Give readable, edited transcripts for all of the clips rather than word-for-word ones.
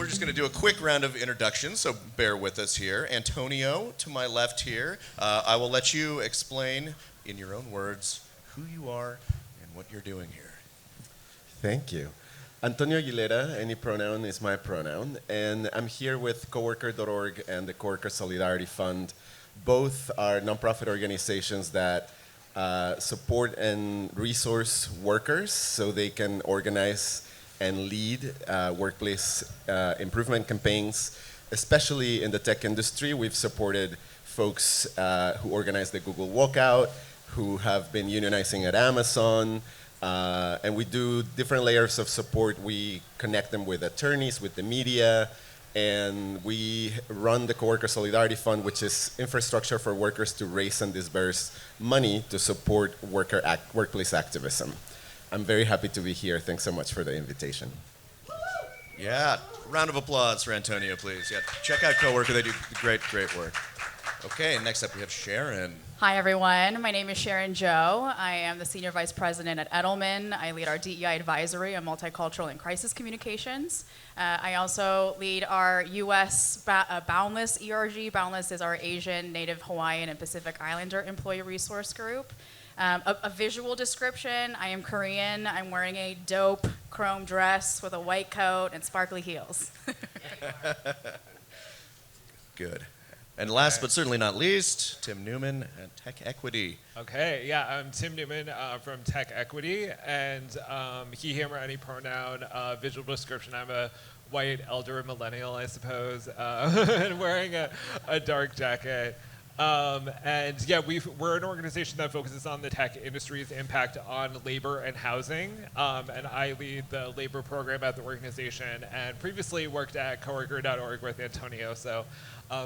we're just going to do a quick round of introductions, so bear with us here. Antonio, to my left here, I will let you explain in your own words who you are and what you're doing here. Thank you. Antonio Aguilera, any pronoun is my pronoun, and I'm here with coworker.org and the Coworker Solidarity Fund. Both are nonprofit organizations that support and resource workers so they can organize and lead workplace improvement campaigns, especially in the tech industry. We've supported folks who organize the Google Walkout, who have been unionizing at Amazon, and we do different layers of support. We connect them with attorneys, with the media, and we run the Coworker Solidarity Fund, which is infrastructure for workers to raise and disburse money to support workplace activism. I'm very happy to be here. Thanks so much for the invitation. Yeah, round of applause for Antonio, please. Yeah, check out Coworker. They do great work. Okay, next up we have Sharon. Hi, everyone. My name is Sharon Joe. I am the Senior Vice President at Edelman. I lead our DEI advisory on multicultural and crisis communications. I also lead our U.S. Boundless ERG. Boundless is our Asian, Native Hawaiian, and Pacific Islander employee resource group. A visual description, I am Korean. I'm wearing a dope chrome dress with a white coat and sparkly heels. Good. And last but certainly not least, Tim Newman at Tech Equity. Okay, yeah, I'm Tim Newman from Tech Equity, and he, him, or any pronoun, visual description, I'm a white elder millennial, I suppose, and wearing a dark jacket. And yeah, we're an organization that focuses on the tech industry's impact on labor and housing, and I lead the labor program at the organization, and previously worked at coworker.org with Antonio, so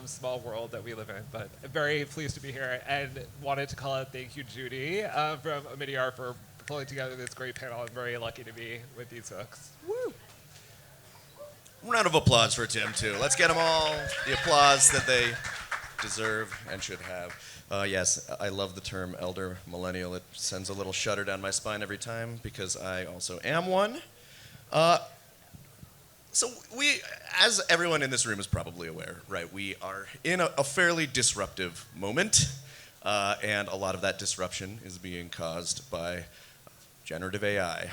small world that we live in, but very pleased to be here, and wanted to call out thank you, Judy, from Omidyar for pulling together this great panel. I'm very lucky to be with these folks. Woo! Round of applause for Tim, too. Let's get them all the applause that they deserve and should have. Yes, I love the term elder millennial. It sends a little shudder down my spine every time because I also am one. So we, as everyone in this room is probably aware, right, we are in a fairly disruptive moment, and a lot of that disruption is being caused by generative AI.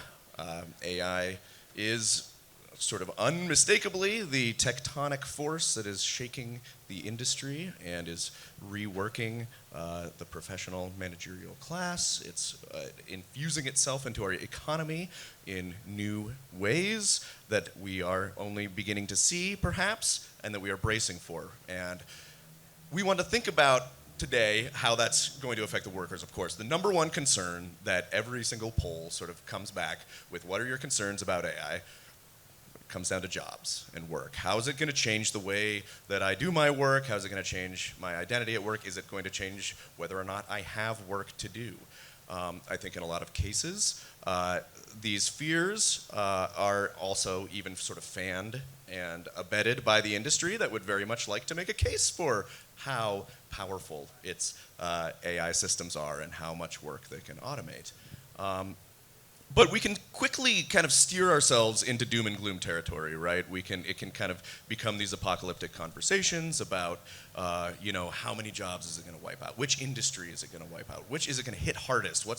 AI is sort of unmistakably the tectonic force that is shaking the industry and is reworking the professional managerial class. It's infusing itself into our economy in new ways that we are only beginning to see, perhaps, and that we are bracing for. And we want to think about today how that's going to affect the workers, of course. The number one concern that every single poll sort of comes back with, what are your concerns about AI? Comes down to jobs and work. How is it going to change the way that I do my work? How is it going to change my identity at work? Is it going to change whether or not I have work to do? I think in a lot of cases, these fears are also even sort of fanned and abetted by the industry that would very much like to make a case for how powerful its AI systems are and how much work they can automate. But we can quickly kind of steer ourselves into doom and gloom territory, right? It can kind of become these apocalyptic conversations about, how many jobs is it going to wipe out? Which industry is it going to wipe out? Which is it going to hit hardest? What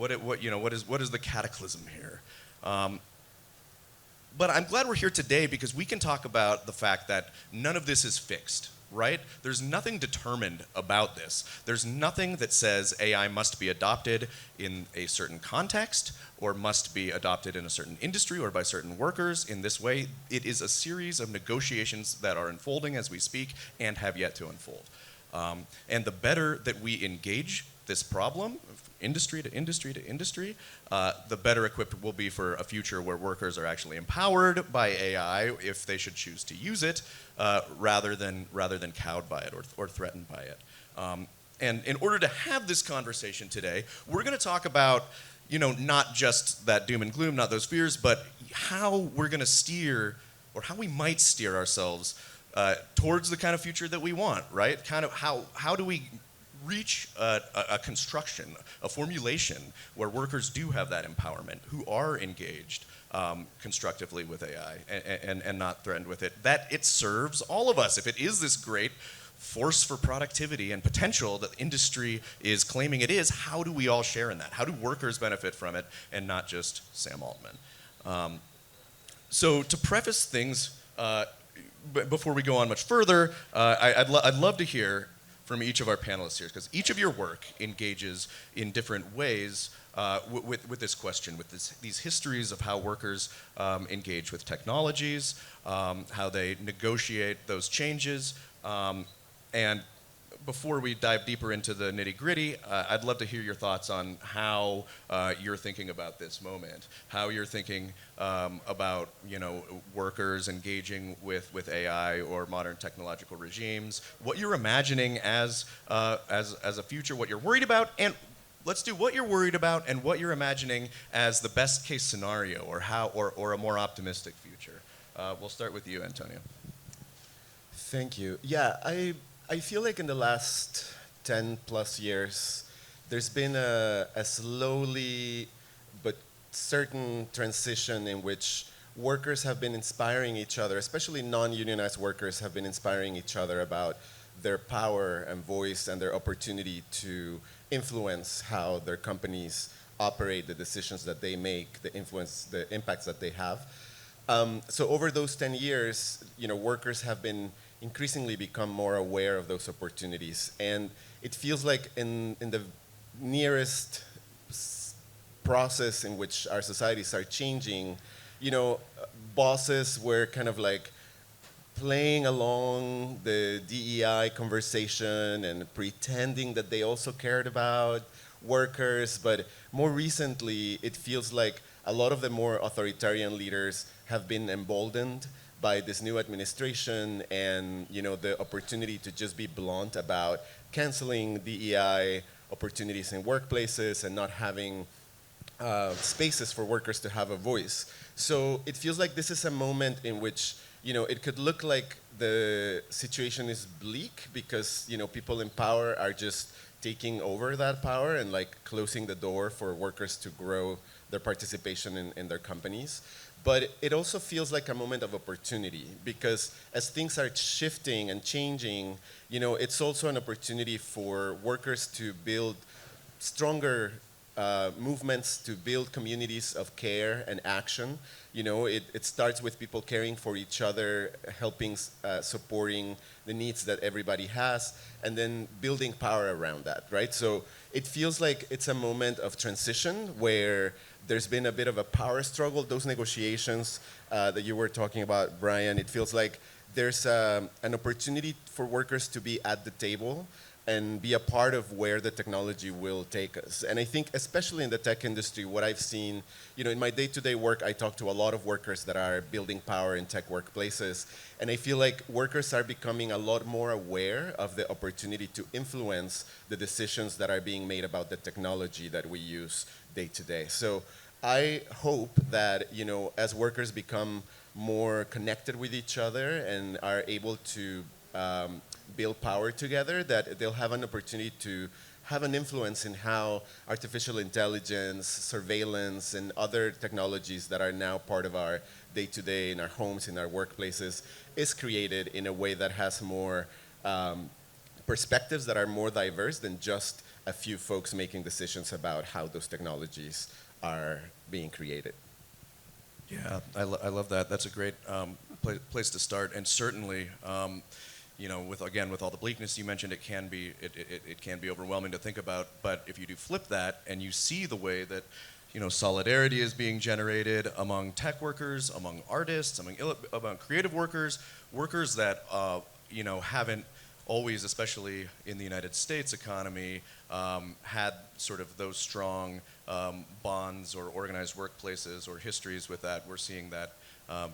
is the cataclysm here? But I'm glad we're here today because we can talk about the fact that none of this is fixed. Right? There's nothing determined about this. There's nothing that says AI must be adopted in a certain context or must be adopted in a certain industry or by certain workers in this way. It is a series of negotiations that are unfolding as we speak and have yet to unfold. And the better that we engage this problem, industry to industry to industry, the better equipped we'll be for a future where workers are actually empowered by AI if they should choose to use it, rather than cowed by it or threatened by it. And in order to have this conversation today, we're going to talk about, not just that doom and gloom, not those fears, but how we're going to steer, or how we might steer ourselves towards the kind of future that we want, right? Kind of how do we reach a construction, a formulation where workers do have that empowerment, who are engaged constructively with AI and not threatened with it, that it serves all of us. If it is this great force for productivity and potential that industry is claiming it is, how do we all share in that? How do workers benefit from it and not just Sam Altman? So to preface things, before we go on much further, I'd love to hear from each of our panelists here, because each of your work engages in different ways with this question, with these histories of how workers engage with technologies, how they negotiate those changes, and before we dive deeper into the nitty-gritty, I'd love to hear your thoughts on how you're thinking about this moment, how you're thinking about workers engaging with AI or modern technological regimes, what you're imagining as a future, what you're worried about, and let's do what you're worried about and what you're imagining as the best case scenario, or a more optimistic future. We'll start with you, Antonio. Thank you. Yeah, I feel like in the last 10 plus years, there's been a slowly but certain transition in which workers have been inspiring each other, especially non-unionized workers have been inspiring each other about their power and voice and their opportunity to influence how their companies operate, the decisions that they make, the influence, the impacts that they have. So over those 10 years, workers have been increasingly become more aware of those opportunities. And it feels like in the nearest process in which our societies are changing, bosses were kind of like playing along the DEI conversation and pretending that they also cared about workers. But more recently, it feels like a lot of the more authoritarian leaders have been emboldened by this new administration and the opportunity to just be blunt about canceling DEI opportunities in workplaces and not having spaces for workers to have a voice. So it feels like this is a moment in which it could look like the situation is bleak because people in power are just taking over that power and like closing the door for workers to grow their participation in their companies. But it also feels like a moment of opportunity because as things are shifting and changing, it's also an opportunity for workers to build stronger movements, to build communities of care and action. It starts with people caring for each other, helping, supporting the needs that everybody has, and then building power around that, right? So it feels like it's a moment of transition where there's been a bit of a power struggle. Those negotiations that you were talking about, Brian, it feels like there's an opportunity for workers to be at the table and be a part of where the technology will take us. And I think especially in the tech industry, what I've seen, in my day-to-day work, I talk to a lot of workers that are building power in tech workplaces. And I feel like workers are becoming a lot more aware of the opportunity to influence the decisions that are being made about the technology that we use day to day. So I hope that, as workers become more connected with each other and are able to build power together, that they'll have an opportunity to have an influence in how artificial intelligence, surveillance, and other technologies that are now part of our day-to-day in our homes, in our workplaces, is created in a way that has more perspectives that are more diverse than just a few folks making decisions about how those technologies are being created. Yeah, I love that. That's a great place to start, and certainly, with all the bleakness you mentioned, it can be overwhelming to think about. But if you do flip that and you see the way that solidarity is being generated among tech workers, among artists, among creative workers that haven't always, especially in the United States economy, had sort of those strong bonds or organized workplaces or histories with that. We're seeing that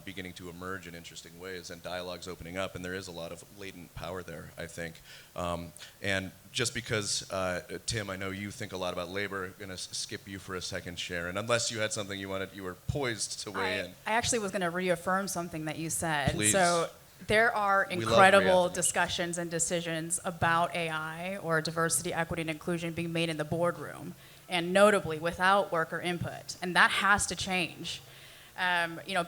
beginning to emerge in interesting ways and dialogues opening up, and there is a lot of latent power there, I think. And just because, Tim, I know you think a lot about labor, I'm going to skip you for a second, Sharon, unless you had something you were poised to weigh in. I actually was going to reaffirm something that you said. Please. So There are We love incredible reaffirmation. discussions and decisions about AI or diversity, equity, and inclusion being made in the boardroom, and notably without worker input. And that has to change.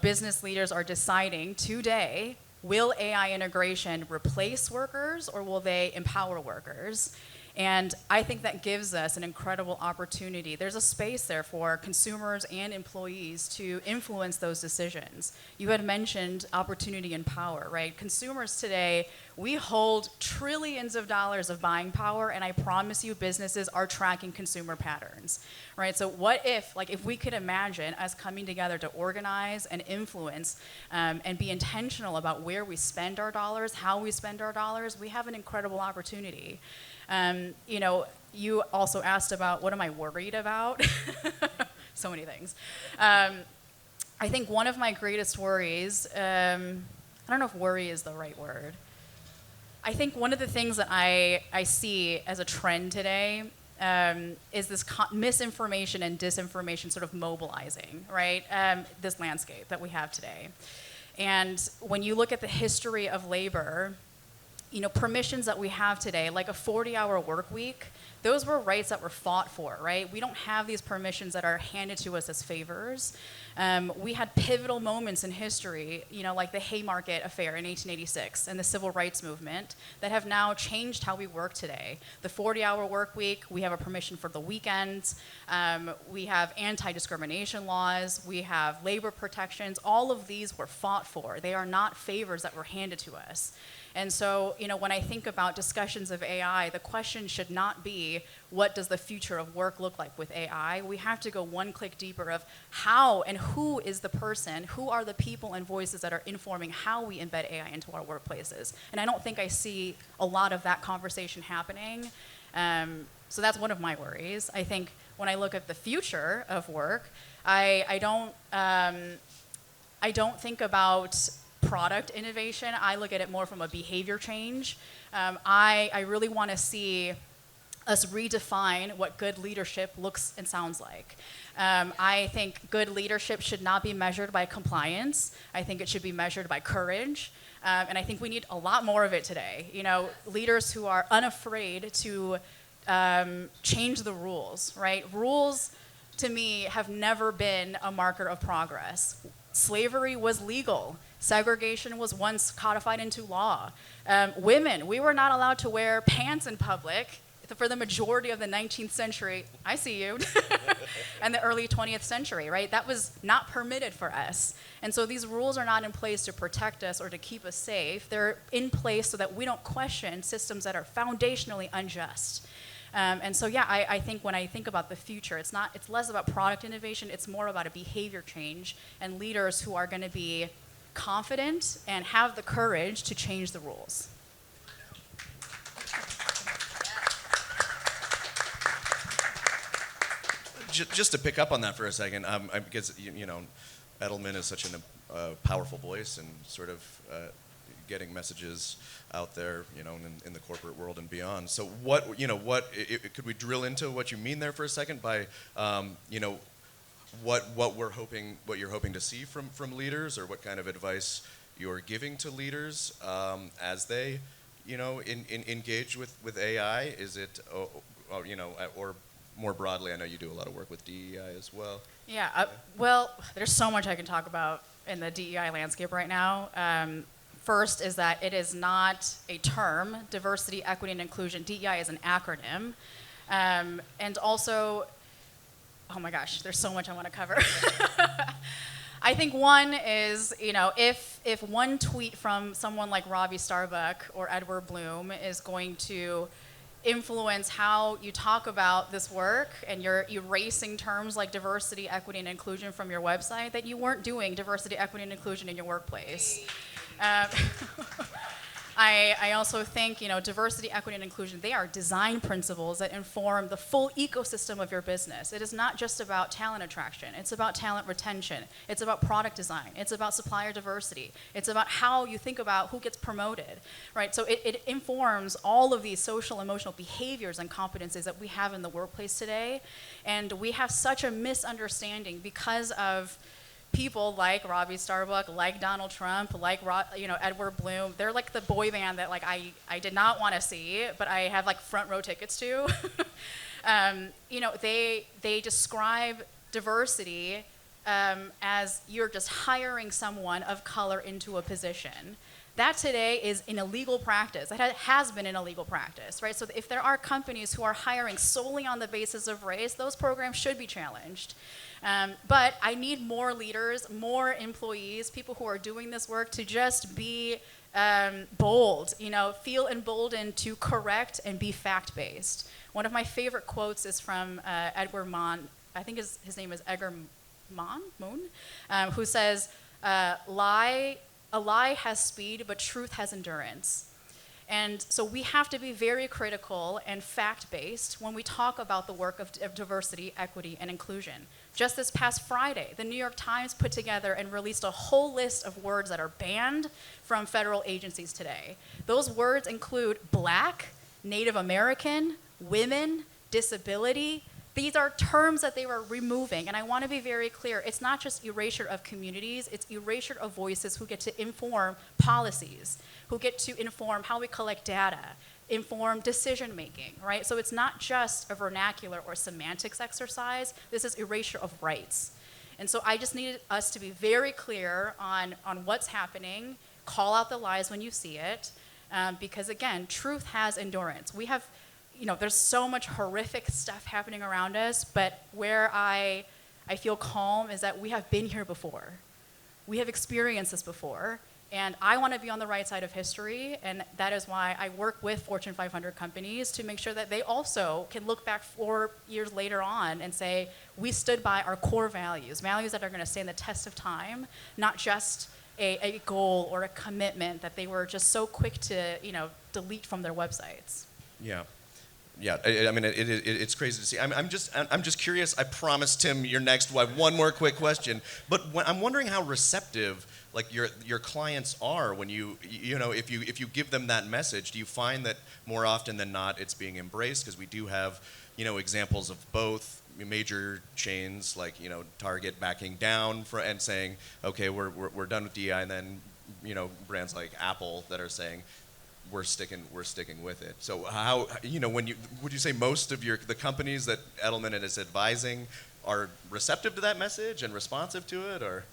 Business leaders are deciding today, will AI integration replace workers or will they empower workers? And I think that gives us an incredible opportunity. There's a space there for consumers and employees to influence those decisions. You had mentioned opportunity and power, right? Consumers today, we hold trillions of dollars of buying power, and I promise you businesses are tracking consumer patterns, right? So what if we could imagine us coming together to organize and influence and be intentional about where we spend our dollars, how we spend our dollars, we have an incredible opportunity. You also asked about what am I worried about? So many things. I think one of my greatest worries, I don't know if worry is the right word. I think one of the things that I see as a trend today is this misinformation and disinformation sort of mobilizing, right? This landscape that we have today. And when you look at the history of labor, permissions that we have today, like a 40-hour work week, those were rights that were fought for, right? We don't have these permissions that are handed to us as favors. We had pivotal moments in history, like the Haymarket Affair in 1886 and the Civil Rights Movement that have now changed how we work today. The 40-hour work week, we have a permission for the weekends, we have anti-discrimination laws, we have labor protections. All of these were fought for. They are not favors that were handed to us. And so, when I think about discussions of AI, the question should not be, what does the future of work look like with AI? We have to go one click deeper of how and who is the person, who are the people and voices that are informing how we embed AI into our workplaces. And I don't think I see a lot of that conversation happening. So that's one of my worries. I think when I look at the future of work, I don't think about product innovation. I look at it more from a behavior change. I really want to see us redefine what good leadership looks and sounds like. I think good leadership should not be measured by compliance. I think it should be measured by courage. And I think we need a lot more of it today. Leaders who are unafraid to change the rules, right? Rules, to me, have never been a marker of progress. Slavery was legal. Segregation was once codified into law. Women, we were not allowed to wear pants in public for the majority of the 19th century. I see you. And the early 20th century, right? That was not permitted for us. And so these rules are not in place to protect us or to keep us safe. They're in place so that we don't question systems that are foundationally unjust. And so, yeah, I think when I think about the future, it's less about product innovation, it's more about a behavior change and leaders who are going to be confident and have the courage to change the rules. Just to pick up on that for a second, because Edelman is such a powerful voice and sort of getting messages out there, in the corporate world and beyond. So could we drill into what you mean there for a second by, what you're hoping to see from leaders, or what kind of advice you're giving to leaders as they, engage with AI? Is it, or more broadly, I know you do a lot of work with DEI as well. Yeah, well, there's so much I can talk about in the DEI landscape right now. First is that it is not a term, diversity, equity, and inclusion. DEI is an acronym. And also, oh my gosh, there's so much I want to cover. I think one is, if one tweet from someone like Robbie Starbuck or Edward Bloom is going to influence how you talk about this work, and you're erasing terms like diversity, equity, and inclusion from your website, that you weren't doing diversity, equity, and inclusion in your workplace. I also think, diversity, equity, and inclusion, they are design principles that inform the full ecosystem of your business. It is not just about talent attraction. It's about talent retention. It's about product design. It's about supplier diversity. It's about how you think about who gets promoted, right? So it informs all of these social, emotional behaviors and competencies that we have in the workplace today. And we have such a misunderstanding because of people like Robbie Starbuck, like Donald Trump, like Edward Bloom. They're like the boy band that like I did not want to see, but I have like front row tickets to. They describe diversity as you're just hiring someone of color into a position. That today is an illegal practice. It has been an illegal practice, right? So if there are companies who are hiring solely on the basis of race, those programs should be challenged. But I need more leaders, more employees, people who are doing this work to just be bold, feel emboldened to correct and be fact-based. One of my favorite quotes is from Edgar Mon, I think his name is Edgar Moon, who says, a lie has speed, but truth has endurance. And so we have to be very critical and fact-based when we talk about the work of diversity, equity, and inclusion. Just this past Friday, the New York Times put together and released a whole list of words that are banned from federal agencies today. Those words include Black, Native American, women, disability. These are terms that they were removing, and I want to be very clear. It's not just erasure of communities, it's erasure of voices who get to inform policies, who get to inform how we collect data, inform decision making, right? So it's not just a vernacular or semantics exercise, this is erasure of rights. And so I just needed us to be very clear on what's happening, call out the lies when you see it, because again, truth has endurance. We have, there's so much horrific stuff happening around us, but where I feel calm is that we have been here before. We have experienced this before, and I want to be on the right side of history, and that is why I work with Fortune 500 companies to make sure that they also can look back 4 years later on and say, we stood by our core values that are going to stand the test of time, not just a goal or a commitment that they were just so quick to, delete from their websites. Yeah. Yeah, I mean, it's crazy to see. I'm just curious. I promised Tim you're next. I have one more quick question, but I'm wondering how receptive like your clients are when if you give them that message. Do you find that more often than not it's being embraced? Because we do have examples of both major chains like Target backing down and saying, okay, we're done with DEI, and then brands like Apple that are saying, we're sticking with it. So how would you say most of the companies that Edelman is advising are receptive to that message and responsive to it, or?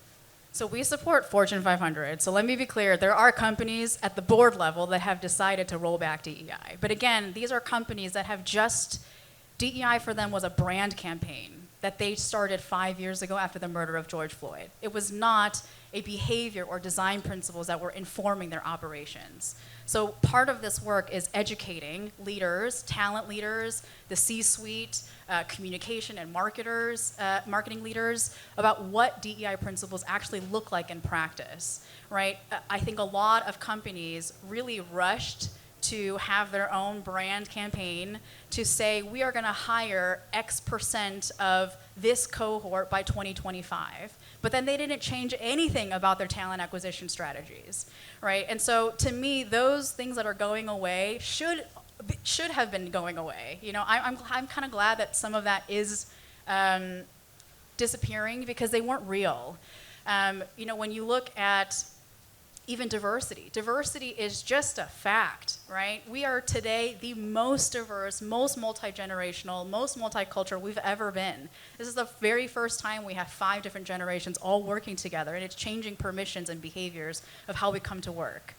So we support Fortune 500. So let me be clear, there are companies at the board level that have decided to roll back DEI. But again, these are companies that have DEI for them was a brand campaign that they started 5 years ago after the murder of George Floyd. It was not a behavior or design principles that were informing their operations. So part of this work is educating leaders, talent leaders, the C-suite, communication and marketing leaders about what DEI principles actually look like in practice, right? I think a lot of companies really rushed to have their own brand campaign to say, we are gonna hire X% of this cohort by 2025. But then they didn't change anything about their talent acquisition strategies, right? And so to me, those things that are going away should have been going away. I'm kind of glad that some of that is disappearing because they weren't real. When you look at even diversity is just a fact, right? We are today the most diverse, most multi-generational, most multicultural we've ever been. This is the very first time we have 5 different generations all working together, and it's changing permissions and behaviors of how we come to work.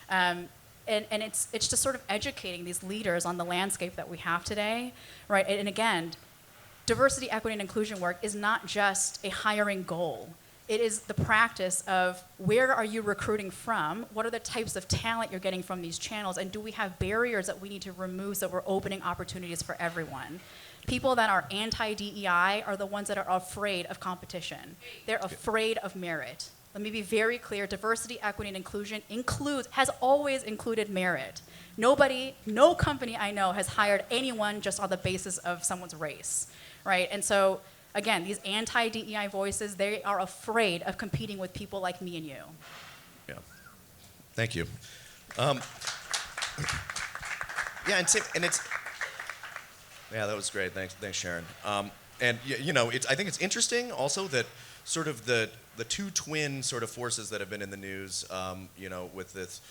And it's just sort of educating these leaders on the landscape that we have today, right? And again, diversity, equity, and inclusion work is not just a hiring goal. It is the practice of where are you recruiting from? What are the types of talent you're getting from these channels? And do we have barriers that we need to remove so that we're opening opportunities for everyone? People that are anti-DEI are the ones that are afraid of competition. They're afraid of merit. Let me be very clear, diversity, equity, and inclusion has always included merit. No company I know has hired anyone just on the basis of someone's race, right? And so, again, these anti-DEI voices, they are afraid of competing with people like me and you. Yeah. Thank you. Yeah, and it's... Yeah, that was great. Thanks, Sharon. and you know, I think it's interesting also that sort of the two twin sort of forces that have been in the news, you know, with this,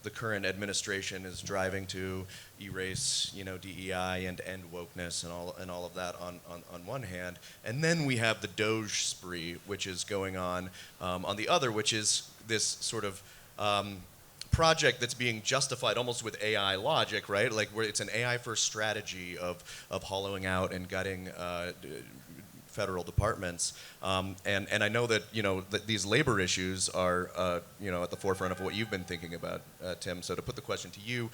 the current administration is driving to erase, you know, DEI and end wokeness and all of that on one hand, and then we have the Doge spree, which is going on the other, which is this sort of project that's being justified almost with AI logic, right? Like where it's an AI first strategy of hollowing out and gutting federal departments, and I know that, you know, that these labor issues are you know, at the forefront of what you've been thinking about, Tim. So to put the question to you,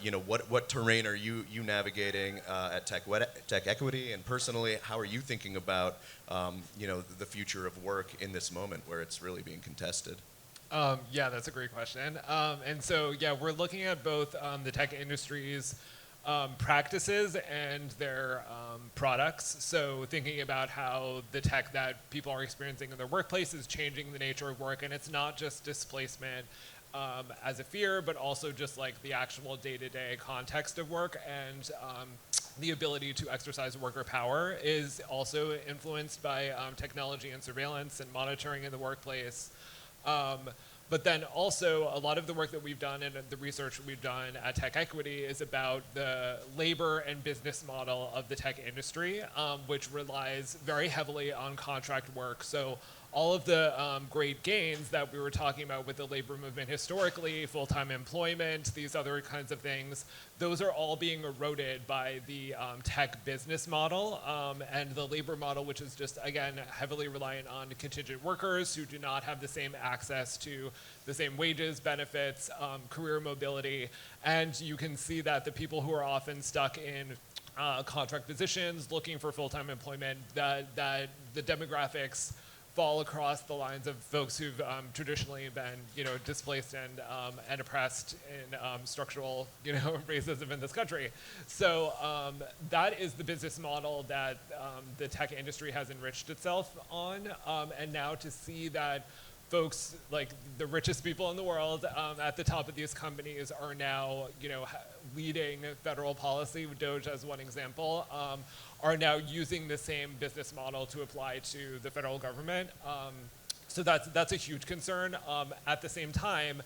you know, what terrain are you navigating at Tech Equity, and personally, how are you thinking about you know, the future of work in this moment where it's really being contested? Yeah, that's a great question. And so, yeah, we're looking at both the tech industry's practices and their products. So thinking about how the tech that people are experiencing in their workplace is changing the nature of work, and it's not just displacement as a fear, but also just like the actual day-to-day context of work, and the ability to exercise worker power is also influenced by technology and surveillance and monitoring in the workplace. But then also a lot of the work that we've done and the research we've done at Tech Equity is about the labor and business model of the tech industry, which relies very heavily on contract work. So all of the great gains that we were talking about with the labor movement historically, full-time employment, these other kinds of things, those are all being eroded by the tech business model and the labor model, which is just, again, heavily reliant on contingent workers who do not have the same access to the same wages, benefits, career mobility. And you can see that the people who are often stuck in contract positions, looking for full-time employment, that the demographics fall across the lines of folks who've traditionally been, you know, displaced and oppressed in structural, you know, racism in this country. So that is the business model that the tech industry has enriched itself on, and now to see that folks like the richest people in the world at the top of these companies are now, you know, leading federal policy, Doge as one example, are now using the same business model to apply to the federal government. So that's a huge concern. At the same time,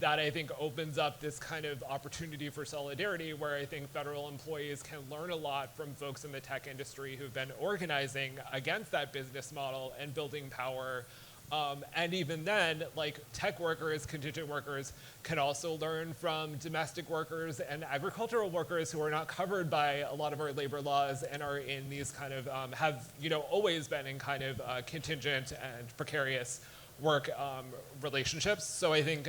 that I think opens up this kind of opportunity for solidarity where I think federal employees can learn a lot from folks in the tech industry who've been organizing against that business model and building power. And even then, like tech workers, contingent workers can also learn from domestic workers and agricultural workers who are not covered by a lot of our labor laws and are in these kind of, have, you know, always been in kind of contingent and precarious work relationships. So I think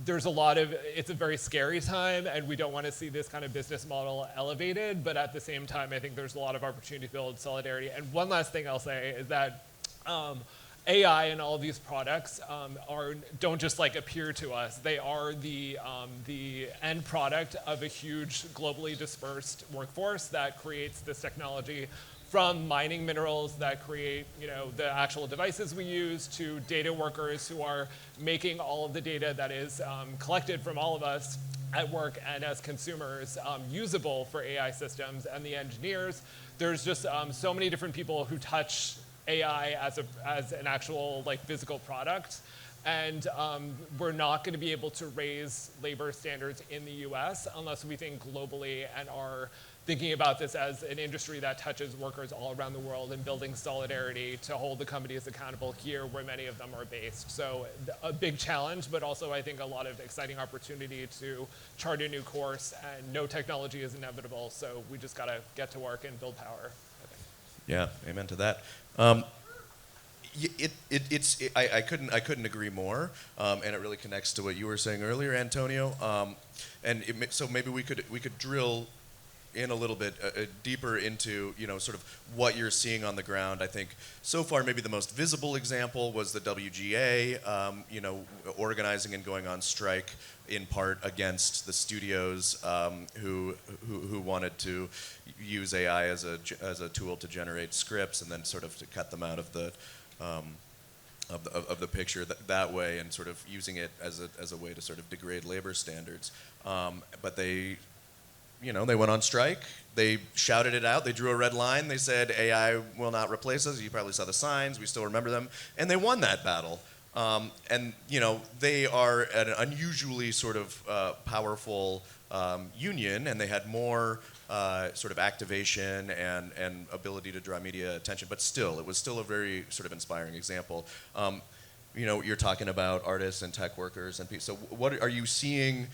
there's a lot of, it's a very scary time and we don't want to see this kind of business model elevated, but at the same time, I think there's a lot of opportunity to build solidarity. And one last thing I'll say is that AI and all of these products don't just like appear to us. They are the end product of a huge globally dispersed workforce that creates this technology, from mining minerals that create, you know, the actual devices we use, to data workers who are making all of the data that is collected from all of us at work and as consumers usable for AI systems, and the engineers. There's just so many different people who touch AI as an actual like physical product, and we're not going to be able to raise labor standards in the U.S. unless we think globally and are thinking about this as an industry that touches workers all around the world and building solidarity to hold the companies accountable here where many of them are based. So a big challenge, but also I think a lot of exciting opportunity to chart a new course, and no technology is inevitable, so we just got to get to work and build power, I think. Yeah, amen to that. I couldn't agree more, and it really connects to what you were saying earlier, Antonio. So maybe we could drill in a little bit deeper into, you know, sort of what you're seeing on the ground. I think so far maybe the most visible example was the WGA, you know, organizing and going on strike in part against the studios who wanted to use AI as a tool to generate scripts and then sort of to cut them out of the picture that way, and sort of using it as a way to sort of degrade labor standards. But they they went on strike. They shouted it out. They drew a red line. They said, AI will not replace us. You probably saw the signs. We still remember them. And they won that battle. And they are an unusually sort of powerful union, and they had more sort of activation and ability to draw media attention. But still, it was still a very sort of inspiring example. You're talking about artists and tech workers and people. So what are you seeing?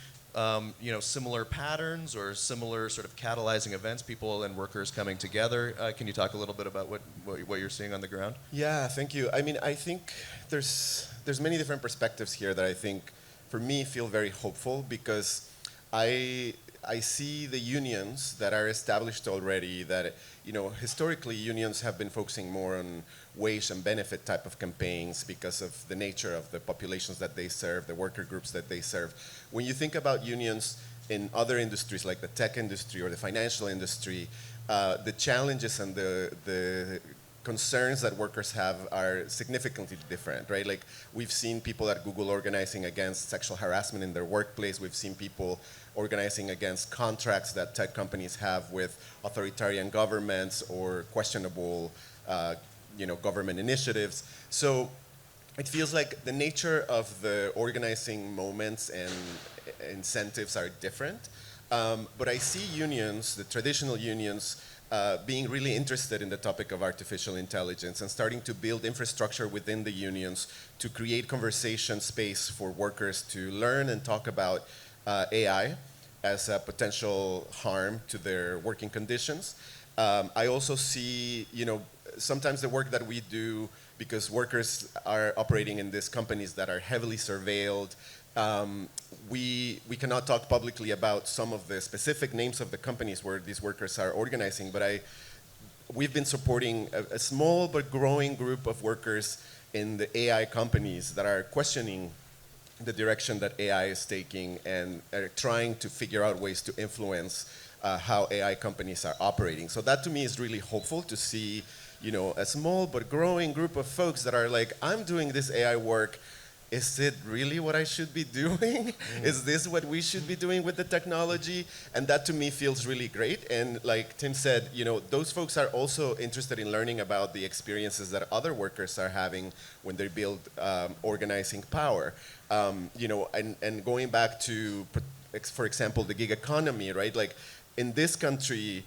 Similar patterns or similar sort of catalyzing events, people and workers coming together. Can you talk a little bit about what you're seeing on the ground? Yeah, thank you. I mean, I think there's many different perspectives here that I think, for me, feel very hopeful because I see the unions that are established already that, historically unions have been focusing more on wage and benefit type of campaigns because of the nature of the populations that they serve, the worker groups that they serve. When you think about unions in other industries like the tech industry or the financial industry, the challenges and the concerns that workers have are significantly different, right? Like we've seen people at Google organizing against sexual harassment in their workplace. We've seen people organizing against contracts that tech companies have with authoritarian governments or questionable government initiatives. So it feels like the nature of the organizing moments and incentives are different. But I see unions, the traditional unions, being really interested in the topic of artificial intelligence and starting to build infrastructure within the unions to create conversation space for workers to learn and talk about AI as a potential harm to their working conditions. I also see, sometimes the work that we do, because workers are operating in these companies that are heavily surveilled, we cannot talk publicly about some of the specific names of the companies where these workers are organizing, but we've been supporting a small but growing group of workers in the AI companies that are questioning the direction that AI is taking and are trying to figure out ways to influence how AI companies are operating. So that to me is really hopeful to see, a small but growing group of folks that are like, I'm doing this AI work. Is it really what I should be doing? Is this what we should be doing with the technology? And that to me feels really great. And like Tim said, those folks are also interested in learning about the experiences that other workers are having when they build organizing power. And going back to, for example, the gig economy, right? Like in this country,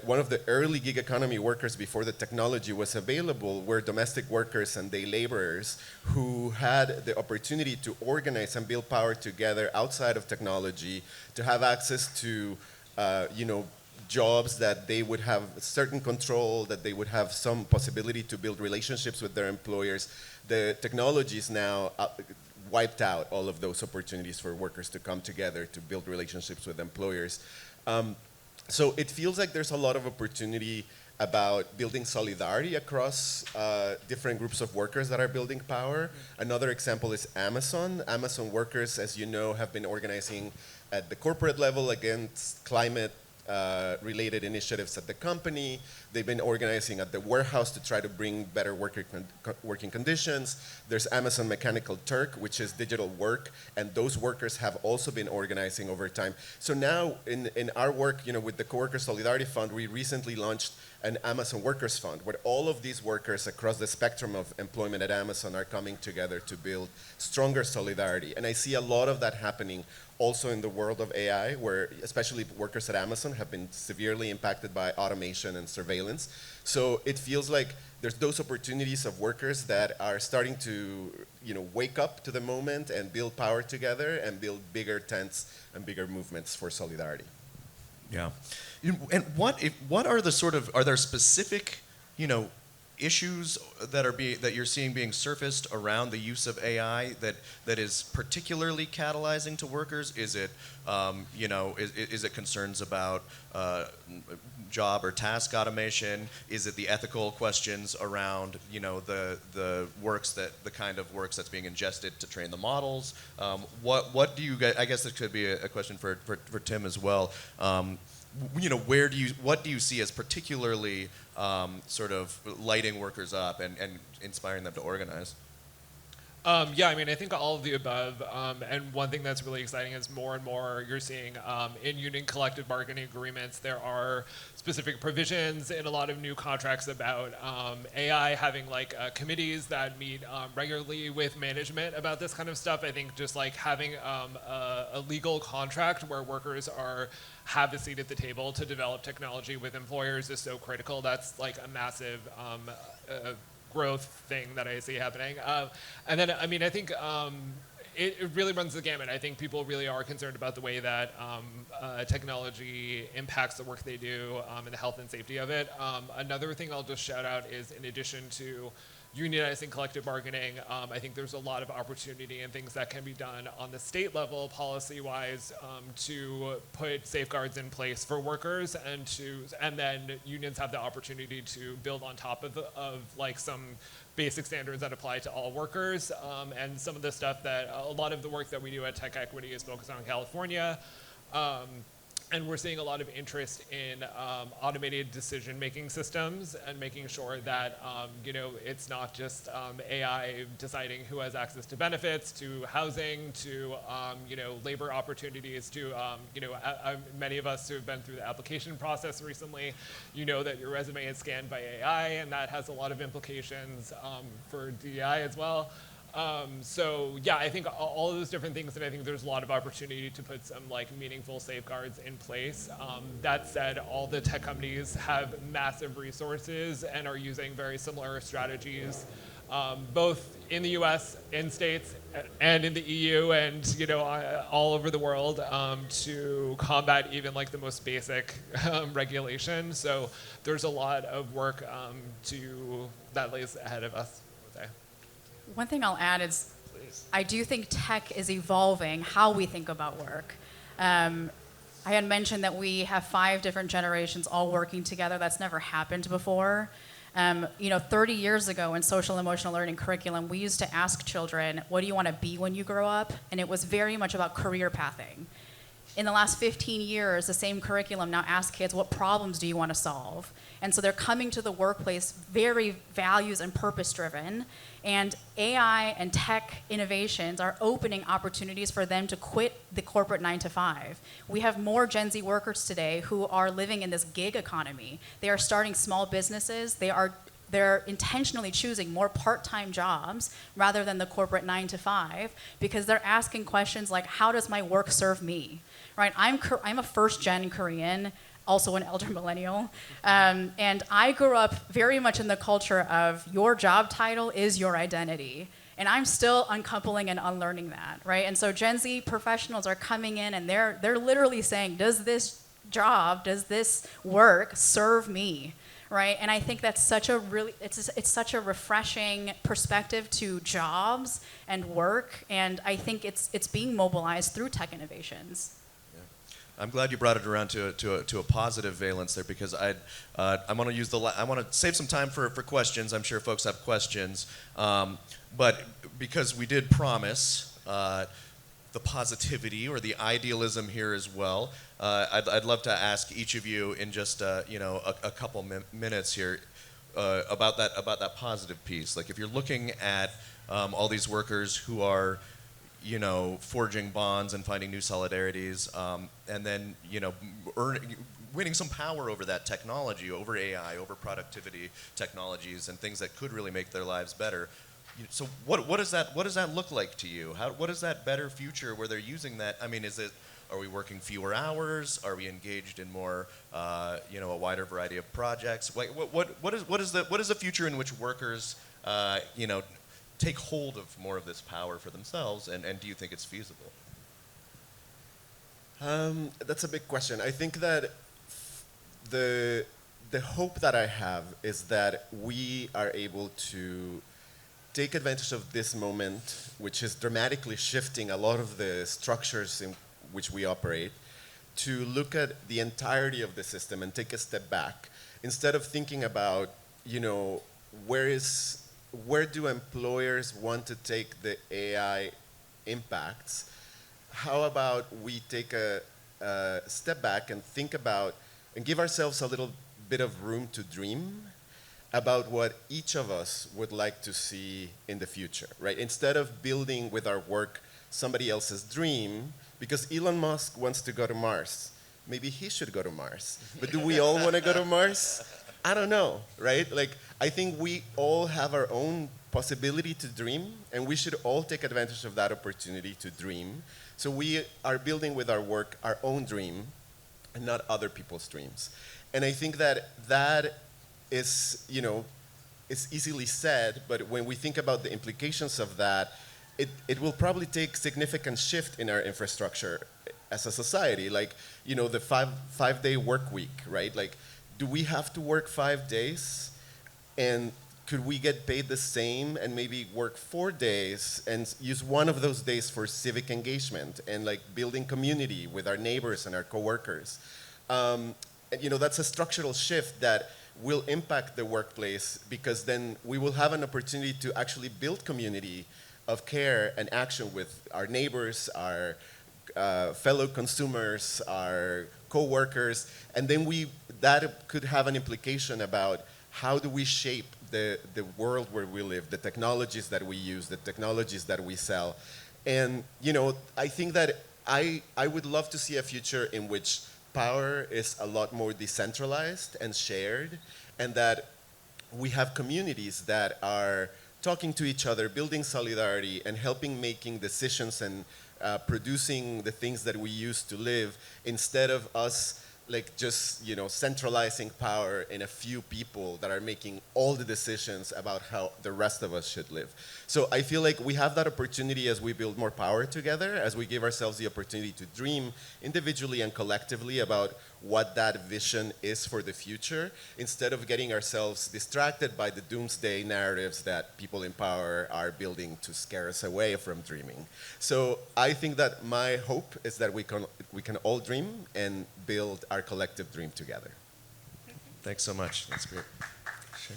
one of the early gig economy workers before the technology was available were domestic workers and day laborers who had the opportunity to organize and build power together outside of technology, to have access to, jobs that they would have certain control, that they would have some possibility to build relationships with their employers. The technologies now wiped out all of those opportunities for workers to come together to build relationships with employers. So it feels like there's a lot of opportunity about building solidarity across different groups of workers that are building power. Another example is Amazon. Amazon workers, as you know, have been organizing at the corporate level against climate related initiatives at the company. They've been organizing at the warehouse to try to bring better working conditions. There's Amazon Mechanical Turk, which is digital work, and those workers have also been organizing over time. So now in our work, with the Coworker Solidarity Fund, we recently launched an Amazon Workers Fund, where all of these workers across the spectrum of employment at Amazon are coming together to build stronger solidarity. And I see a lot of that happening also in the world of AI, where especially workers at Amazon have been severely impacted by automation and surveillance. So it feels like there's those opportunities of workers that are starting to wake up to the moment and build power together and build bigger tents and bigger movements for solidarity. Yeah. And what are the sort of, are there specific, issues that you're seeing being surfaced around the use of AI that is particularly catalyzing to workers? Is it, is it concerns about job or task automation? Is it the ethical questions around, the kind of works that's being ingested to train the models? What do you guys? I guess this could be a question for Tim as well. What do you see as particularly sort of lighting workers up and inspiring them to organize? Yeah, I mean, I think all of the above. And one thing that's really exciting is more and more you're seeing in union collective bargaining agreements, there are specific provisions in a lot of new contracts about AI having like committees that meet regularly with management about this kind of stuff. I think just like having a legal contract where workers have a seat at the table to develop technology with employers is so critical. That's like a massive growth thing that I see happening. And then, I mean, I think it really runs the gamut. I think people really are concerned about the way that technology impacts the work they do and the health and safety of it. Another thing I'll just shout out is, in addition to unionizing collective bargaining, I think there's a lot of opportunity and things that can be done on the state level, policy-wise, to put safeguards in place for workers, and then unions have the opportunity to build on top of like some basic standards that apply to all workers. And some of the stuff that a lot of the work that we do at Tech Equity is focused on California. And we're seeing a lot of interest in automated decision-making systems and making sure that it's not just AI deciding who has access to benefits, to housing, to labor opportunities, to many of us who have been through the application process recently, that your resume is scanned by AI, and that has a lot of implications for DEI as well. So yeah, I think all of those different things, and I think there's a lot of opportunity to put some like meaningful safeguards in place. That said, all the tech companies have massive resources and are using very similar strategies, both in the US, in states, and in the EU, and all over the world, to combat even like the most basic regulation. So there's a lot of work that lays ahead of us. One thing I'll add is I do think tech is evolving how we think about work. I had mentioned that we have 5 different generations all working together. That's never happened before. 30 years ago in social emotional learning curriculum, we used to ask children, what do you want to be when you grow up? And it was very much about career pathing. In the last 15 years, the same curriculum now asks kids, what problems do you want to solve? And so they're coming to the workplace very values and purpose driven. And AI and tech innovations are opening opportunities for them to quit the corporate 9 to 5. We have more Gen Z workers today who are living in this gig economy. They are starting small businesses. They're intentionally choosing more part-time jobs rather than the corporate 9 to 5 because they're asking questions like, how does my work serve me? Right? I'm a first-gen Korean, also an elder millennial, and I grew up very much in the culture of your job title is your identity. And I'm still uncoupling and unlearning that, right? And so Gen Z professionals are coming in and they're literally saying, does this work serve me? Right? And I think that's such a it's such a refreshing perspective to jobs and work, and I think it's being mobilized through tech innovations. I'm glad you brought it around to a positive valence there, because I want to save some time for questions. I'm sure folks have questions, but because we did promise the positivity or the idealism here as well, I'd love to ask each of you in just a couple minutes here about that positive piece. Like, if you're looking at all these workers who are forging bonds and finding new solidarities, and then, winning some power over that technology, over AI, over productivity technologies and things that could really make their lives better. So what does that look like to you? What is that better future where they're using that? I mean, are we working fewer hours? Are we engaged in more, a wider variety of projects? What is the future in which workers, take hold of more of this power for themselves, and do you think it's feasible? That's a big question. I think that the hope that I have is that we are able to take advantage of this moment, which is dramatically shifting a lot of the structures in which we operate, to look at the entirety of the system and take a step back. Instead of thinking about, where do employers want to take the AI impacts? How about we take a step back and think about and give ourselves a little bit of room to dream, about what each of us would like to see in the future, right? Instead of building with our work somebody else's dream, because Elon Musk wants to go to Mars. Maybe he should go to Mars. But do we all want to go to Mars? I don't know, right? Like, I think we all have our own possibility to dream, and we should all take advantage of that opportunity to dream. So we are building with our work our own dream, and not other people's dreams. And I think that that is, it's easily said, but when we think about the implications of that, it will probably take significant shift in our infrastructure as a society. Like, the five-day work week, right? Like, do we have to work 5 days? And could we get paid the same and maybe work 4 days and use one of those days for civic engagement and like building community with our neighbors and our coworkers? And, that's a structural shift that will impact the workplace, because then we will have an opportunity to actually build community of care and action with our neighbors, our fellow consumers, our co-workers, and then that could have an implication about how do we shape the world where we live, the technologies that we use, the technologies that we sell. And I think that I would love to see a future in which power is a lot more decentralized and shared, and that we have communities that are talking to each other, building solidarity, and helping making decisions and producing the things that we use to live, instead of us like just centralizing power in a few people that are making all the decisions about how the rest of us should live. So I feel like we have that opportunity as we build more power together, as we give ourselves the opportunity to dream individually and collectively about what that vision is for the future, instead of getting ourselves distracted by the doomsday narratives that people in power are building to scare us away from dreaming. So I think that my hope is that we can all dream and build our collective dream together. Thanks so much. That's great. Sure.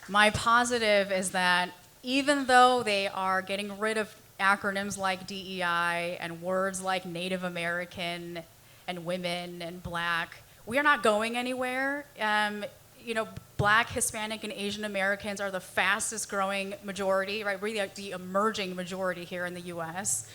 My positive is that even though they are getting rid of acronyms like DEI and words like Native American and women and black, we are not going anywhere. Black, Hispanic, and Asian Americans are the fastest growing majority, right? We're the emerging majority here in the US.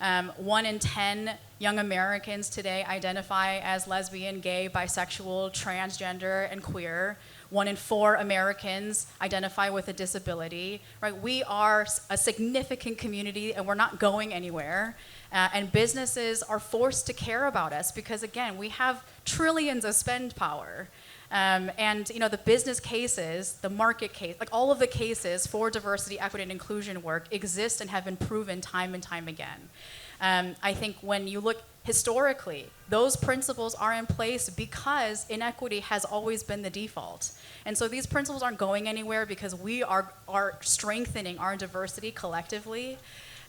1 in 10 young Americans today identify as lesbian, gay, bisexual, transgender, and queer. 1 in 4 Americans identify with a disability, right? We are a significant community, and we're not going anywhere. And businesses are forced to care about us because, again, we have trillions of spend power. The business cases, the market case, like all of the cases for diversity, equity, and inclusion work exist and have been proven time and time again. I think when you look historically, those principles are in place because inequity has always been the default. And so these principles aren't going anywhere because we are strengthening our diversity collectively.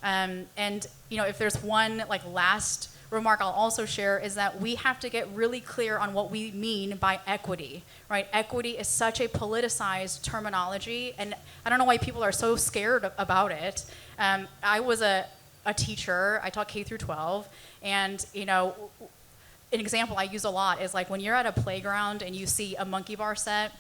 If there's one last remark I'll also share is that we have to get really clear on what we mean by equity, right? Equity is such a politicized terminology, and I don't know why people are so scared about it. I was a teacher. I taught K through 12, and an example I use a lot is like when you're at a playground and you see a monkey bar set.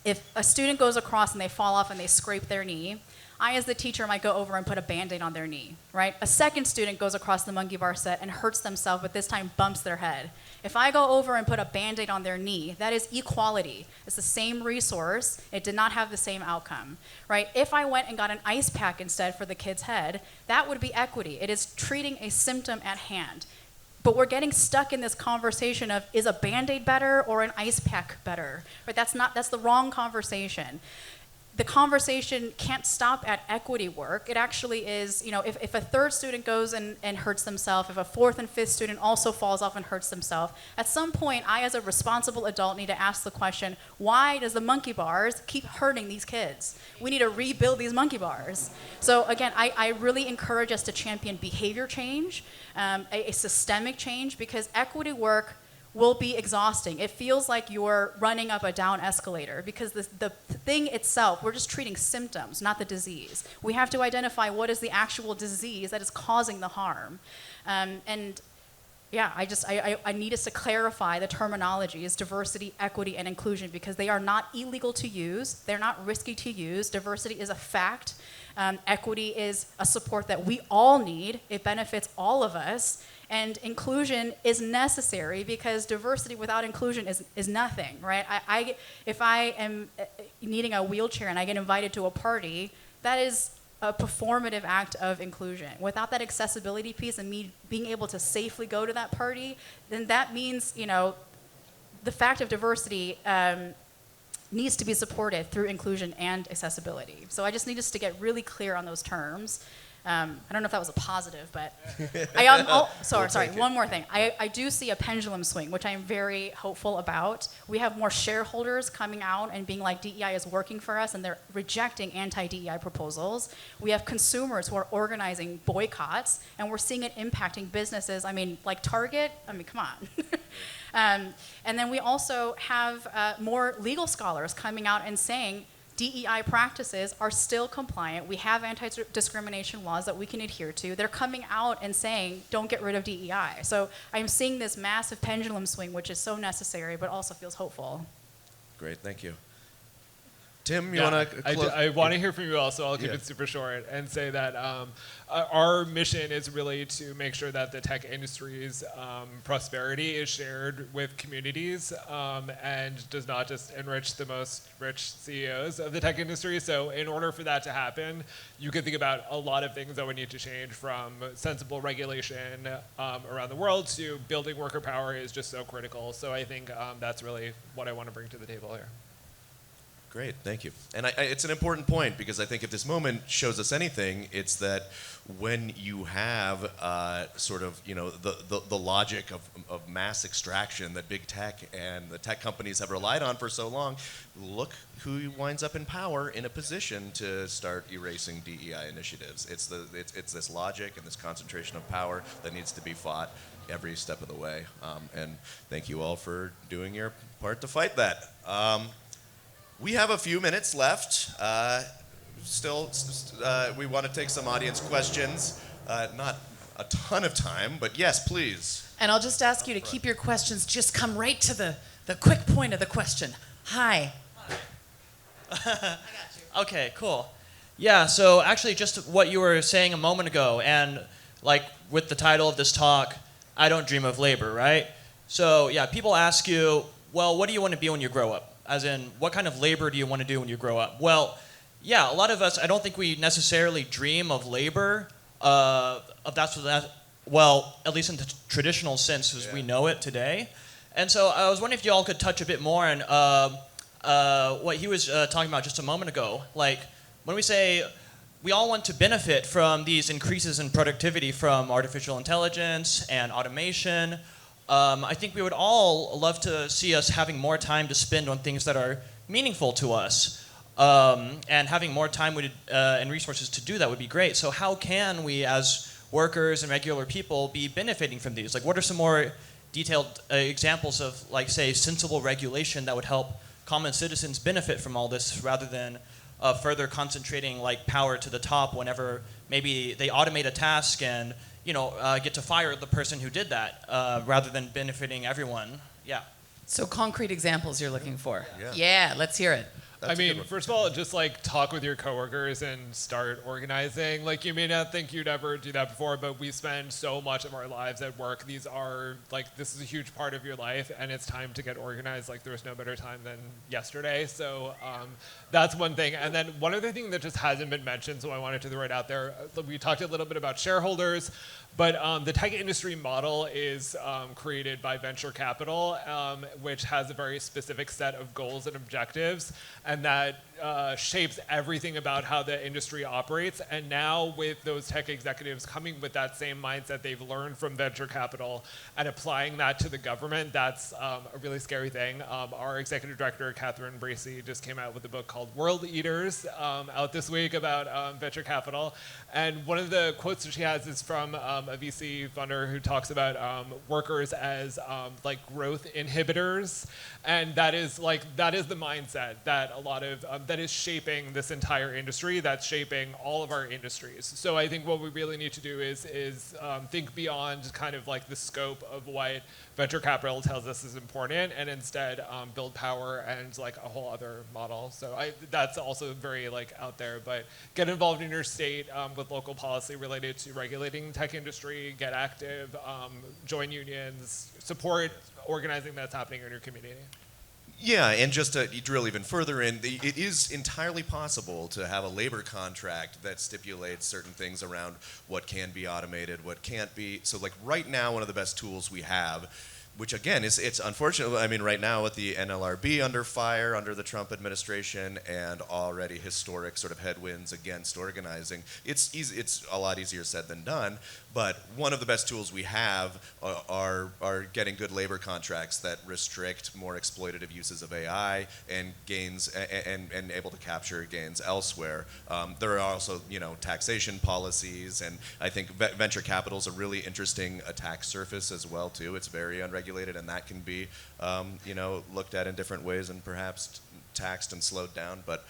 If a student goes across and they fall off and they scrape their knee, I, as the teacher, might go over and put a Band-Aid on their knee, right? A second student goes across the monkey bar set and hurts themselves, but this time bumps their head. If I go over and put a Band-Aid on their knee, that is equality. It's the same resource. It did not have the same outcome, right? If I went and got an ice pack instead for the kid's head, that would be equity. It is treating a symptom at hand. But we're getting stuck in this conversation of, is a Band-Aid better or an ice pack better? Right? That's the wrong conversation. The conversation can't stop at equity work. It actually is, if a third student goes and hurts themselves, if a fourth and fifth student also falls off and hurts themselves, at some point, I, as a responsible adult, need to ask the question, why does the monkey bars keep hurting these kids? We need to rebuild these monkey bars. So again, I really encourage us to champion behavior change, a systemic change, because equity work will be exhausting. It feels like you're running up a down escalator because the thing itself, we're just treating symptoms, not the disease. We have to identify what is the actual disease that is causing the harm. Yeah, I need us to clarify the terminologies, diversity, equity, and inclusion, because they are not illegal to use. They're not risky to use. Diversity is a fact. Equity is a support that we all need. It benefits all of us. And inclusion is necessary, because diversity without inclusion is nothing, right? If I am needing a wheelchair and I get invited to a party, that is a performative act of inclusion. Without that accessibility piece and me being able to safely go to that party, then that means, the fact of diversity needs to be supported through inclusion and accessibility. So I just need us to get really clear on those terms. I don't know if that was a positive, but sorry, one more thing. I do see a pendulum swing, which I am very hopeful about. We have more shareholders coming out and being like, DEI is working for us, and they're rejecting anti-DEI proposals. We have consumers who are organizing boycotts, and we're seeing it impacting businesses. I mean, like Target, come on. And then we also have more legal scholars coming out and saying, DEI practices are still compliant. We have anti-discrimination laws that we can adhere to. They're coming out and saying, don't get rid of DEI. So I'm seeing this massive pendulum swing, which is so necessary, but also feels hopeful. Great, thank you. Tim, you want to close? I want to hear from you also. I'll keep it super short and say that our mission is really to make sure that the tech industry's prosperity is shared with communities and does not just enrich the most rich CEOs of the tech industry. So in order for that to happen, you can think about a lot of things that would need to change, from sensible regulation around the world to building worker power is just so critical. So I think that's really what I want to bring to the table here. Great, thank you. And it's an important point, because I think if this moment shows us anything, it's that when you have the logic of mass extraction that big tech and the tech companies have relied on for so long, look who winds up in power in a position to start erasing DEI initiatives. It's this logic and this concentration of power that needs to be fought every step of the way. And thank you all for doing your part to fight that. We have a few minutes left. We want to take some audience questions. Not a ton of time, but yes, please. And I'll just ask you to keep your questions, just come right to the quick point of the question. Hi. I got you. Okay, cool. Yeah, so actually just what you were saying a moment ago, and like with the title of this talk, I don't dream of labor, right? So yeah, people ask you, well, what do you want to be when you grow up? As in, what kind of labor do you want to do when you grow up? Well, yeah, a lot of us, I don't think we necessarily dream of labor, well, at least in the traditional sense as we know it today. And so I was wondering if you all could touch a bit more on what he was talking about just a moment ago. Like, when we say we all want to benefit from these increases in productivity from artificial intelligence and automation, I think we would all love to see us having more time to spend on things that are meaningful to us. And having more time and resources to do that would be great. So how can we, as workers and regular people, be benefiting from these? Like, what are some more detailed examples of, like, say, sensible regulation that would help common citizens benefit from all this, rather than further concentrating, like, power to the top whenever maybe they automate a task and get to fire the person who did that, rather than benefiting everyone. Yeah. So concrete examples you're looking for. Yeah. Let's hear it. That's First of all, just like talk with your coworkers and start organizing. Like, you may not think you'd ever do that before, but we spend so much of our lives at work. This is a huge part of your life, and it's time to get organized. Like, there's no better time than yesterday. So that's one thing. And then one other thing that just hasn't been mentioned, so I wanted to throw it out there. We talked a little bit about shareholders, but the tech industry model is created by venture capital, which has a very specific set of goals and objectives, and that shapes everything about how the industry operates. And now with those tech executives coming with that same mindset they've learned from venture capital and applying that to the government, that's a really scary thing. Our executive director, Catherine Bracey, just came out with a book called World Eaters out this week about venture capital. And one of the quotes that she has is from a VC funder who talks about workers as like growth inhibitors. And that is the mindset that a lot of that is shaping this entire industry, that's shaping all of our industries. So I think what we really need to do is think beyond kind of like the scope of what venture capital tells us is important, and instead build power and like a whole other model. So that's also very like out there, but get involved in your state with local policy related to regulating tech industry, get active, join unions, support organizing that's happening in your community. Yeah, and just to drill even further in, it is entirely possible to have a labor contract that stipulates certain things around what can be automated, what can't be. So like right now, one of the best tools we have, which again it's unfortunate, I mean right now with the NLRB under fire under the Trump administration and already historic sort of headwinds against organizing, it's a lot easier said than done, but one of the best tools we have are getting good labor contracts that restrict more exploitative uses of AI and gains and able to capture gains elsewhere. There are also taxation policies, and I think venture capital is a really interesting attack surface as well too. It's very unregulated, and that can be looked at in different ways and perhaps taxed and slowed down. But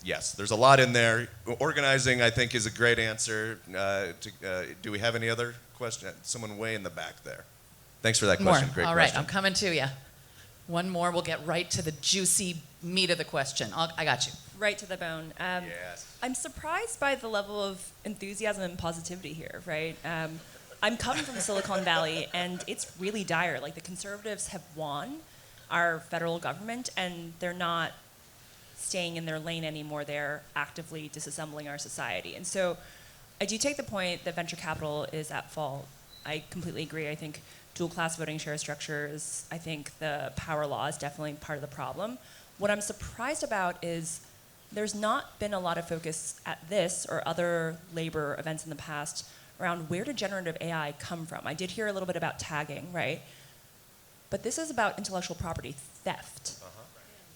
yes, there's a lot in there. Organizing, I think, is a great answer. Do we have any other question? Someone way in the back there. Thanks for that question. More. Great All right, question. I'm coming to you. One more, we'll get right to the juicy meat of the question. I got you. Right to the bone. Yes. I'm surprised by the level of enthusiasm and positivity here, right? I'm coming from Silicon Valley, and it's really dire. Like, the conservatives have won our federal government, and they're not staying in their lane anymore. They're actively disassembling our society. And so I do take the point that venture capital is at fault. I completely agree. I think dual class voting share structures, I think the power law is definitely part of the problem. What I'm surprised about is there's not been a lot of focus at this or other labor events in the past around where did generative AI come from. I did hear a little bit about tagging, right? But this is about intellectual property theft.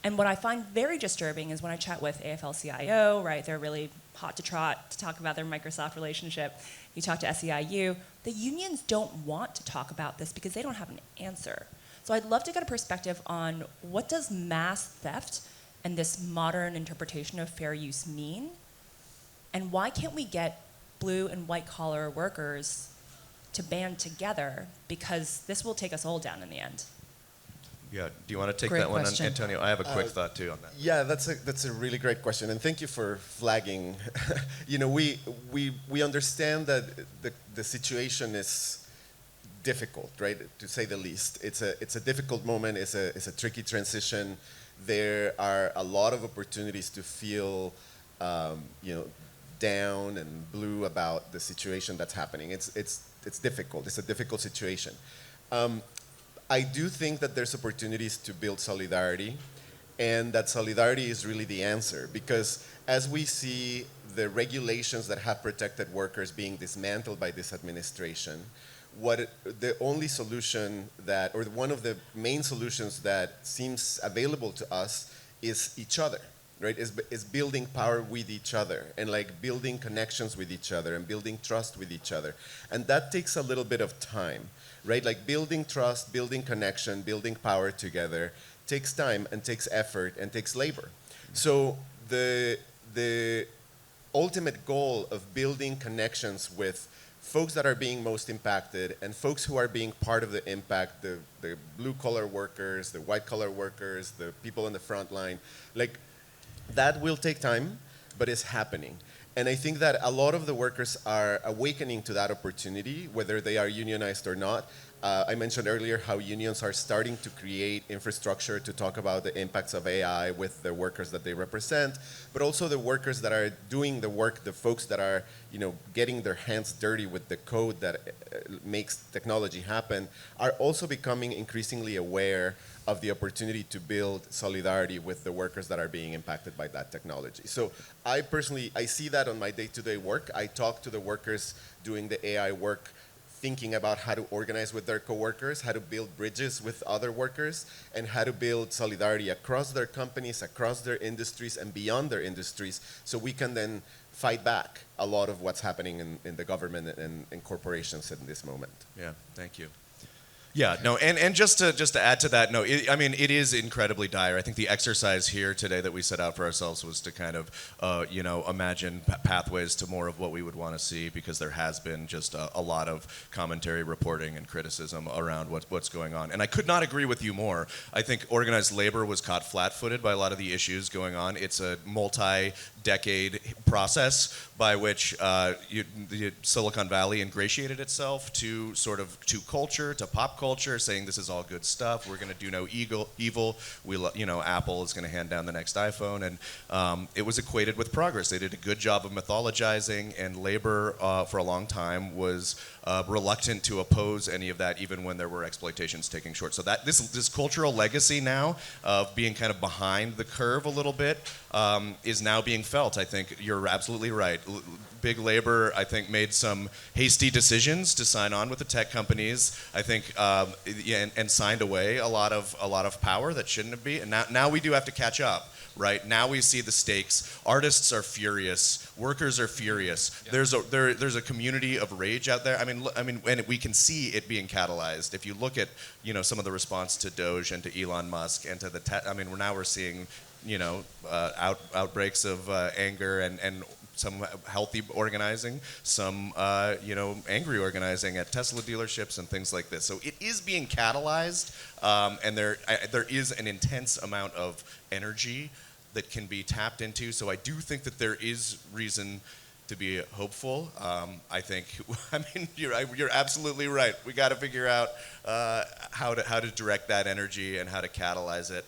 And what I find very disturbing is when I chat with AFL-CIO, right? They're really hot to trot to talk about their Microsoft relationship. You talk to SEIU, the unions don't want to talk about this because they don't have an answer. So I'd love to get a perspective on what does mass theft and this modern interpretation of fair use mean? And why can't we get blue and white collar workers to band together, because this will take us all down in the end. Yeah, do you want to take Great that one, question. Antonio? I have a quick thought too on that. Yeah, that's a really great question, and thank you for flagging. We understand that the situation is difficult, right? To say the least, it's a difficult moment. It's a tricky transition. There are a lot of opportunities to feel, down and blue about the situation that's happening. It's difficult. It's a difficult situation. I do think that there's opportunities to build solidarity, and that solidarity is really the answer, because as we see the regulations that have protected workers being dismantled by this administration, the only solution that, or one of the main solutions that seems available to us is each other, right? Is building power with each other, and like building connections with each other and building trust with each other. And that takes a little bit of time, right? Like building trust, building connection, building power together takes time and takes effort and takes labor. So the ultimate goal of building connections with folks that are being most impacted and folks who are being part of the impact, the blue collar workers, the white collar workers, the people on the front line, like that will take time, but it's happening. And I think that a lot of the workers are awakening to that opportunity, whether they are unionized or not. I mentioned earlier how unions are starting to create infrastructure to talk about the impacts of AI with the workers that they represent, but also the workers that are doing the work, the folks that are getting their hands dirty with the code that makes technology happen, are also becoming increasingly aware of the opportunity to build solidarity with the workers that are being impacted by that technology. So I see that on my day-to-day work. I talk to the workers doing the AI work, thinking about how to organize with their coworkers, how to build bridges with other workers, and how to build solidarity across their companies, across their industries, and beyond their industries, so we can then fight back a lot of what's happening in the government and in corporations in this moment. Yeah, thank you. Yeah, no, and just to add to that, no, I mean, it is incredibly dire. I think the exercise here today that we set out for ourselves was to kind of, imagine pathways to more of what we would want to see, because there has been just a lot of commentary, reporting, and criticism around what's going on. And I could not agree with you more. I think organized labor was caught flat-footed by a lot of the issues going on. It's a multi-decade process by which the Silicon Valley ingratiated itself to culture, to pop culture, saying this is all good stuff. We're going to do no evil. Apple is going to hand down the next iPhone, and it was equated with progress. They did a good job of mythologizing, and labor for a long time was reluctant to oppose any of that, even when there were exploitations taking short. So that this cultural legacy now of being kind of behind the curve a little bit is now being felt. I think you're absolutely right. Big labor, I think, made some hasty decisions to sign on with the tech companies. I think, and signed away a lot of power that shouldn't have been. And now we do have to catch up. Right now, we see the stakes. Artists are furious. Workers are furious. Yeah. There's a community of rage out there. I mean, and we can see it being catalyzed. If you look at some of the response to Doge and to Elon Musk and to we're seeing outbreaks of anger and some healthy organizing, some angry organizing at Tesla dealerships and things like this. So it is being catalyzed, and there is an intense amount of energy that can be tapped into. So I do think that there is reason to be hopeful. I think, you're absolutely right. We got to figure out how to direct that energy and how to catalyze it.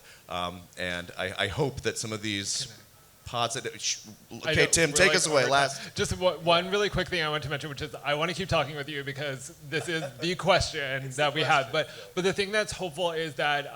And I hope that some of these positive. Okay, Tim, take us away. Just one really quick thing I want to mention, which is I want to keep talking with you because this is the question that we have. But the thing that's hopeful is that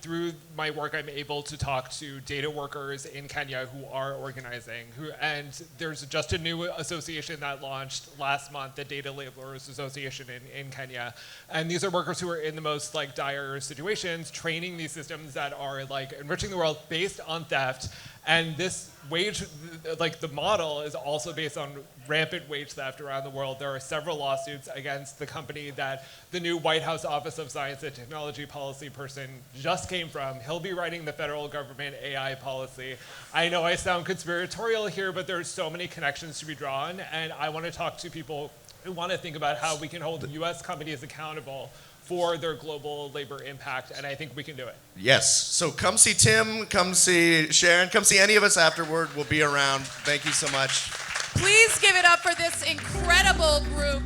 through my work I'm able to talk to data workers in Kenya who are organizing. And there's just a new association that launched last month, the Data Laborers Association in Kenya. And these are workers who are in the most dire situations, training these systems that are enriching the world based on theft. And this the model is also based on rampant wage theft around the world. There are several lawsuits against the company that the new White House Office of Science and Technology policy person just came from. He'll be writing the federal government AI policy. I know I sound conspiratorial here, but there's so many connections to be drawn, and I want to talk to people who want to think about how we can hold US companies accountable for their global labor impact, and I think we can do it. Yes, so come see Tim, come see Sharon, come see any of us afterward. We'll be around. Thank you so much. Please give it up for this incredible group.